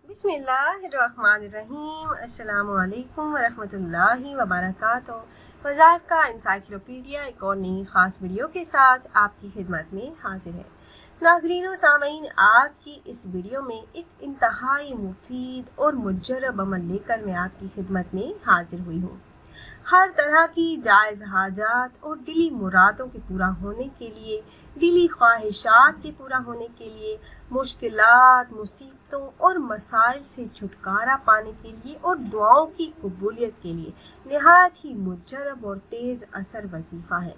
बिस्मिल्लाहिर्रहमानिर्रहीम। अस्सलामु अलैकुम वरहमतुल्लाहि वबरकातुहू। वज़ाइफ का इंसाइक्लोपीडिया एक और नई ख़ास वीडियो के साथ आपकी खिदमत में हाजिर है। नाज़रीन व सामीन, आज की इस वीडियो में एक इंतहाई मुफीद और मुजर्रब अमल लेकर मैं आपकी खिदमत में हाजिर हुई हूँ। हर तरह की जायज़ हाजात और दिली मुरादों के पूरा होने के लिए, दिली ख्वाहिशात के पूरा होने के लिए, मुश्किलात, मुसीबतों और मसाइल से छुटकारा पाने के लिए और दुआओं की कबूलियत के लिए निहायत ही मुजर्रब और तेज़ असर वजीफ़ा है।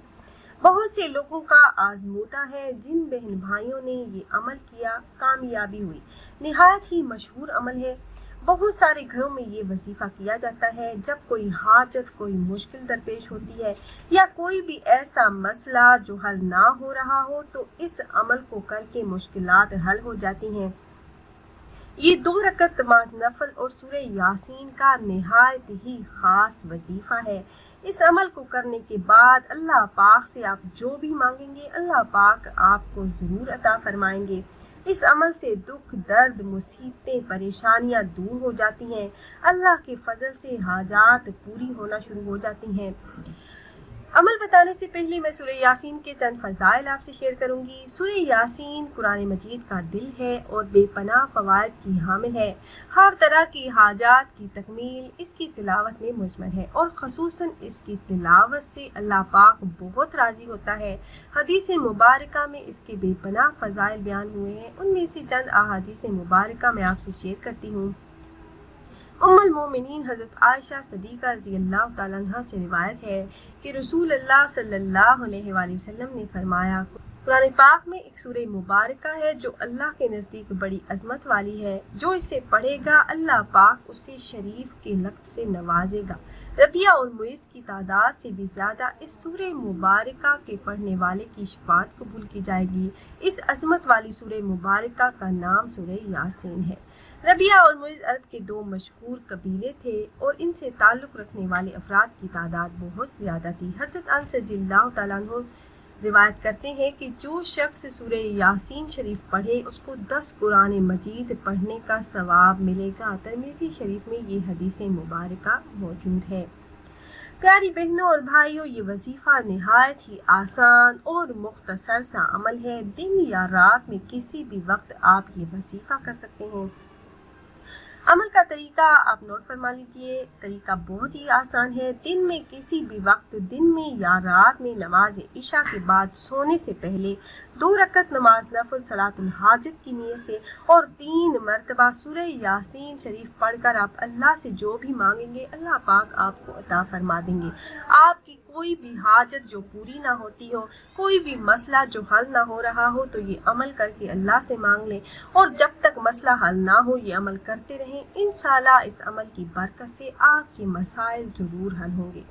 बहुत से लोगों का आजमूदा है। जिन बहन भाइयों ने ये अमल किया, कामयाबी हुई। निहायत ही मशहूर अमल है। बहुत सारे घरों में ये वजीफा किया जाता है जब कोई हाजत, कोई मुश्किल दरपेश होती है या कोई भी ऐसा मसला जो हल ना हो रहा हो, तो इस अमल को करके मुश्किलात हल हो जाती हैं। ये 2 रकत नमाज नफल और सूरह यासीन का निहायत ही खास वजीफा है। इस अमल को करने के बाद अल्लाह पाक से आप जो भी मांगेंगे, अल्लाह पाक आपको जरूर अता फरमाएंगे। इस अमल से दुख, दर्द, मुसीबतें, परेशानियां दूर हो जाती हैं। अल्लाह के फजल से हाजात पूरी होना शुरू हो जाती हैं। अमल बताने से पहले मैं सूरह यासीन के चंद फजाइल आपसे शेयर करूंगी। सूरह यासीन कुरान मजीद का दिल है और बेपनाह फवाइद की हामिल है। हर तरह की हाजात की तकमील इसकी तिलावत में मुज़मन है और ख़ुसूसन इसकी तिलावत से अल्लाह पाक बहुत राज़ी होता है। हदीस मुबारका में इसके बेपनाह फजाइल बयान हुए हैं। उनमें से चंद अहादीस मुबारका मैं आपसे शेयर करती हूँ। उम्मुल मोमिनीन हज़रत आयशा सिद्दीक़ा रज़ियल्लाहु तआला अन्हा से रिवायत है कि रसूल अल्लाह सल्लल्लाहु अलैहि वसल्लम ने फरमाया, कुरान पाक में एक सूरह मुबारका है जो अल्लाह के नज़दीक बड़ी अजमत वाली है। जो इसे पढ़ेगा, अल्लाह पाक उसे शरीफ के लक़्ब से नवाजेगा। रबिया और मुइज़ की तादाद से भी ज़्यादा इस सूरह मुबारका के पढ़ने वाले की शफ़ाअत कबूल की जाएगी। इस अजमत वाली सूरह मुबारका का नाम सूरह यासीन है। रबिया और मुइज़ अरब के 2 मशहूर कबीले थे और इनसे ताल्लुक़ रखने वाले अफराद की तादाद बहुत ज़्यादा थी। हज़रत अनस रज़ियल्लाहु तआला अन्हु रिवायत करते हैं कि जो शख्स सूरह यासीन शरीफ पढ़े उसको 10 कुरान मजीद पढ़ने का सवाब मिलेगा। तिरमिज़ी शरीफ में ये हदीस मुबारका मौजूद है। प्यारी बहनों और भाइयों, ये वजीफ़ा निहायत ही आसान और मुख्तसर सा अमल है। दिन या रात में किसी भी वक्त आप ये वजीफ़ा कर सकते हैं। अमल का तरीका आप नोट फरमा लीजिए। तरीका बहुत ही आसान है। दिन में किसी भी वक्त, दिन में या रात में, नमाज इशा के बाद सोने से पहले 2 रकत नमाज नफल सलातुल हाजत की नीयत से और 3 मरतबा सूरह यासीन शरीफ पढ़कर आप अल्लाह से जो भी मांगेंगे, अल्लाह पाक आपको अता फरमा देंगे। आपकी कोई भी हाजत जो पूरी ना होती हो, कोई भी मसला जो हल ना हो रहा हो, तो ये अमल करके अल्लाह से मांग लें और जब तक मसला हल ना हो ये अमल करते रहें। इंशाल्लाह इस अमल की बरकत से आपके मसाइल जरूर हल होंगे।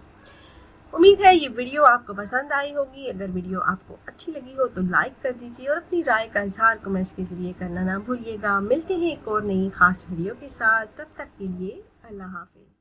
उम्मीद है ये वीडियो आपको पसंद आई होगी। अगर वीडियो आपको अच्छी लगी हो तो लाइक कर दीजिए और अपनी राय का इजहार कमेंट्स के जरिए करना ना भूलिएगा। मिलते हैं एक और नई खास वीडियो के साथ। तब तक के लिए अल्लाह हाफिज।